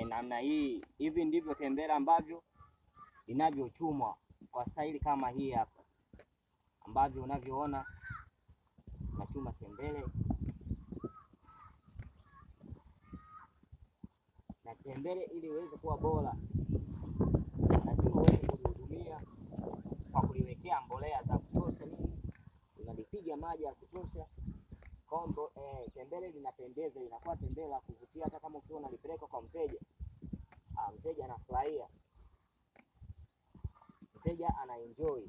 namna hii. Hivi ndivyo tembele ambavyo linavyochumwa kwa staili kama hii hapa, ambavyo unavyoona nachuma tembele. Na tembele ili iweze kuwa bora, lazima uweze kulihudumia kwa kuliwekea mbolea za kutosha, unalipiga maji ya kutosha. Kombo tembele linapendeza, linakuwa tembele la kuvutia. Hata kama ukiwa unalipeleka kwa mteja, mteja anafurahia, mteja anaenjoy.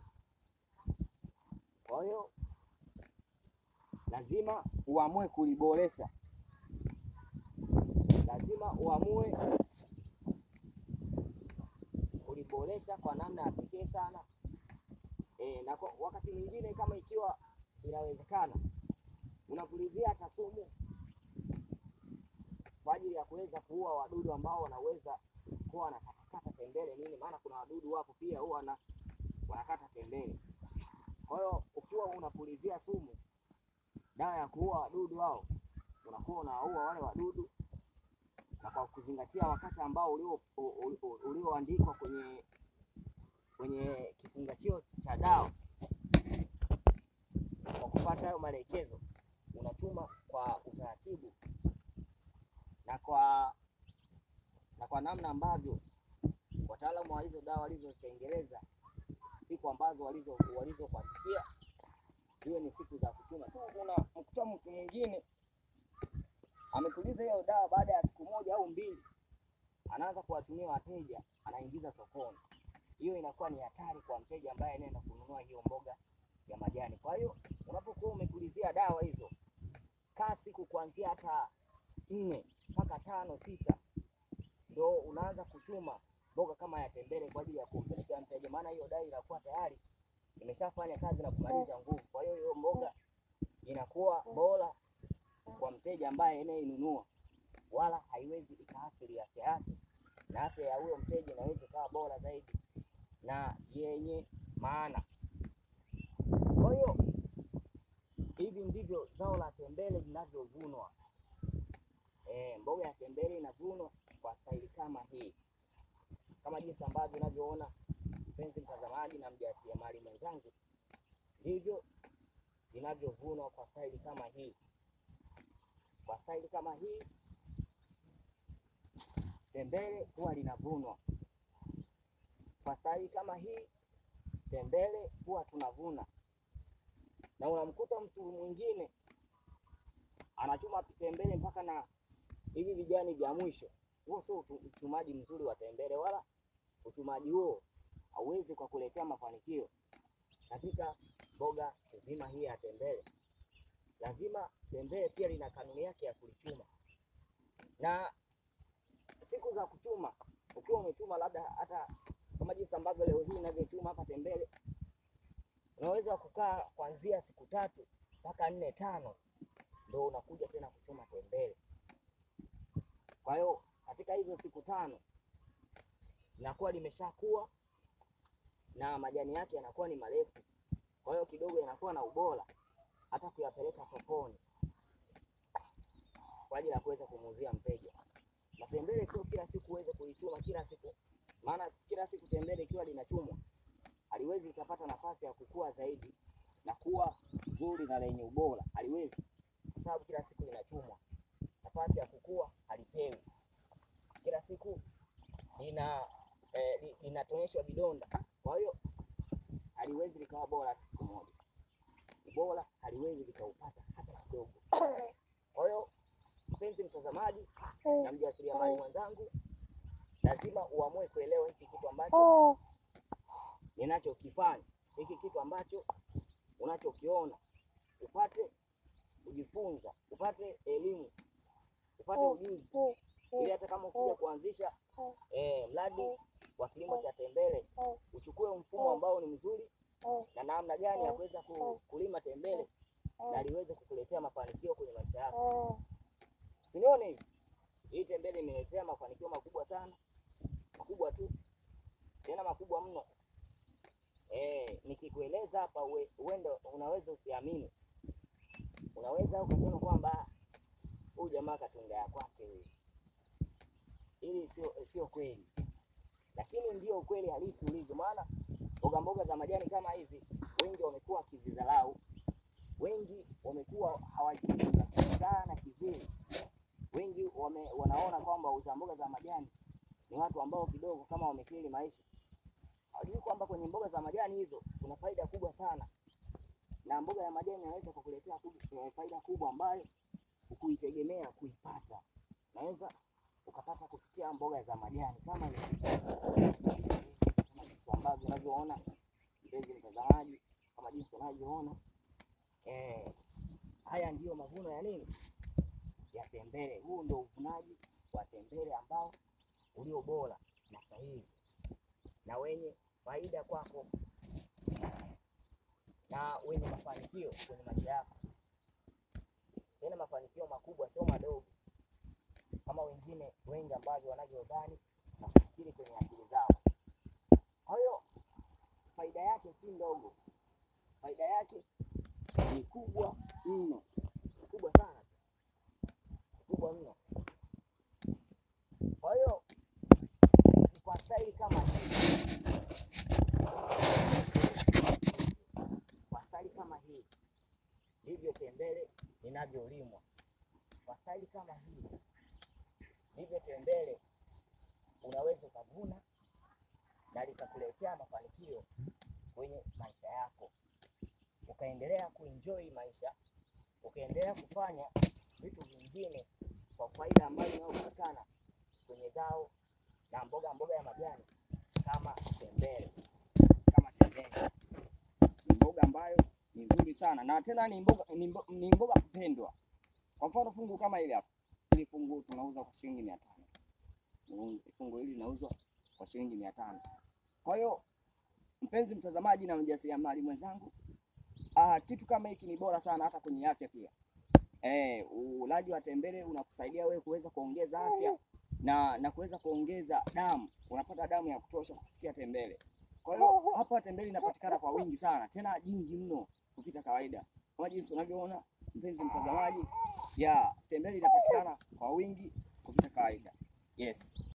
Kwa hiyo lazima uamue kuliboresha, lazima uamue kuliboresha kwa namna ya pekee sana. Na wakati mwingine kama ikiwa inawezekana, unapulizia hata sumu kwa ajili ya kuweza kuua wadudu ambao wanaweza kuwa wanakatakata tembele nini, maana kuna wadudu wapo pia huwa wanakata tembele. Kwa hiyo ukiwa unapulizia sumu, dawa ya kuua wadudu hao, unakuwa unaua wale wadudu, na kwa kuzingatia wakati ambao ulioandikwa kwenye kifungashio cha dawa. Kwa kupata hayo maelekezo, unachuma kwa utaratibu na kwa namna ambavyo wataalamu wa hizo dawa walizozitengeneza, siku ambazo walizokuandikia ziwe ni siku za kuchuma. Sio unakuta mtu mwingine amepuliza hiyo dawa, baada ya siku moja au mbili anaanza kuwatumia wateja, anaingiza sokoni. Hiyo inakuwa ni hatari kwa mteja ambaye anaenda kununua hiyo mboga ya majani. Kwa hiyo unapokuwa umepulizia dawa hizo, kaa siku kuanzia hata 4 mpaka 5 6, ndio unaanza kuchuma mboga kama ya tembele kwa ajili ya kumpelekea mteja, maana hiyo dawa inakuwa tayari imeshafanya kazi na kumaliza nguvu. Kwa hiyo hiyo mboga inakuwa bora kwa mteja ambaye anayenunua, wala haiwezi ikaathiri afya yake, na afya ya huyo mteja inaweza kuwa bora zaidi na yenye maana. Kwa hiyo hivi ndivyo zao la tembele linavyovunwa. Mboga ya tembele inavunwa kwa staili kama hii, kama jinsi ambavyo unavyoona mpenzi mtazamaji na mjasiriamali mwenzangu, ndivyo linavyovunwa kwa staili kama hii. Kwa staili kama hii tembele huwa linavunwa. Kwa staili kama hii tembele huwa tunavuna. Na unamkuta mtu mwingine anachuma tembele mpaka na hivi vijani vya mwisho. Huo sio uchumaji mzuri wa tembele, wala uchumaji huo hauwezi kwa kuletea mafanikio katika mboga nzima hii ya tembele. Lazima tembele pia lina kanuni yake ya kulichuma, na siku za kuchuma, ukiwa umechuma labda hata kama jinsi ambavyo leo hii ninavyochuma hapa tembele, unaweza kukaa kuanzia siku 3 mpaka 4 5, ndio unakuja tena kuchuma tembele. Kwa hiyo katika hizo siku 5 inakuwa limeshakuwa na majani yake yanakuwa ni marefu, kwa hiyo kidogo yanakuwa na ubora hata kuyapeleka sokoni kwa ajili ya kuweza kumuuzia mteja. Na tembele sio kila siku uweze kuichuma kila siku, maana kila siku tembele ikiwa linachumwa haliwezi ikapata nafasi ya kukua zaidi na kuwa zuri na lenye ubora, haliwezi, kwa sababu kila siku linachumwa, nafasi ya kukua halipewi. Kila siku linatonyeshwa vidonda, kwa hiyo haliwezi likawa bora siku moja. Ubora haliwezi likaupata hata kidogo. Kwa hiyo mpenzi mtazamaji na mjasiriamali mwenzangu, lazima uamue kuelewa hiki kitu ambacho ninachokifanya, hiki kitu ambacho unachokiona, upate kujifunza, upate elimu, upate ujuzi, ili hata kama ukija kuanzisha mradi wa kilimo cha tembele, uchukue mfumo ambao ni mzuri na namna gani ya kuweza kulima tembele na liweze kukuletea mafanikio kwenye maisha yako. Usinione hivi, hii tembele imeletea mafanikio makubwa sana, makubwa tu, tena makubwa mno. Nikikueleza hapa uende unaweza usiamini, unaweza ukasema kwamba huyu jamaa katunga ya kwake huyu. ili sio kweli, lakini ndio ukweli halisi ulivyo. Maana mboga za majani kama hivi wengi wamekuwa wakizidharau, wengi wamekuwa hawajifunza sana kivili, wengi wanaona kwamba uza mboga za majani ni watu ambao kidogo kama wamekili maisha. Hawajui kwamba kwenye mboga za majani hizo kuna faida kubwa sana, na mboga ya majani inaweza kukuletea faida kubwa ambayo ukuitegemea kuipata. Naweza ukapata kupitia mboga za majani kama ambavyo unavyoona mpenzi mtazamaji, kama jinsi unavyoona. Haya ndiyo mavuno ya nini? Ya tembele. Huu ndio uvunaji wa tembele ambao ulio bora na sahihi na wenye faida kwako na wenye mafanikio kwenye maisha yako. Tena mafanikio makubwa, sio madogo kama wengine wengi ambao wanavyodhani na kufikiri kwenye akili zao. Kwa hiyo faida yake si ndogo, faida yake ni kubwa mno, kubwa sana, kubwa mno. Kwa hiyo kwa staili kama hii, kwa staili kama hii ndivyo tembele linavyolimwa. Kwa staili kama hii ndivyo tembele unaweza kuvuna na likakuletea mafanikio kwenye maisha yako, ukaendelea kuenjoy maisha, ukaendelea kufanya vitu vingine kwa faida ambayo inayopatikana kwenye zao na mboga ya majani kama tembele. Kama tembele ni mboga ambayo ni nzuri sana, na tena ni mboga kupendwa. Kwa mfano fungu kama ile hapa, ili fungu tunauza kwa shilingi 500. Fungu hili linauzwa kwa shilingi 500. Kwa hiyo mpenzi mtazamaji na mjasiriamali mwenzangu, kitu kama hiki ni bora sana hata kwenye afya pia. Ulaji wa tembele unakusaidia wewe kuweza kuongeza afya na kuweza kuongeza damu. Unapata damu ya kutosha kupitia tembele. Kwa hiyo hapa tembele inapatikana kwa wingi sana, tena jingi mno kupita kawaida. Kama jinsi unavyoona mpenzi mtazamaji, tembele inapatikana kwa wingi kupita kawaida. Yes.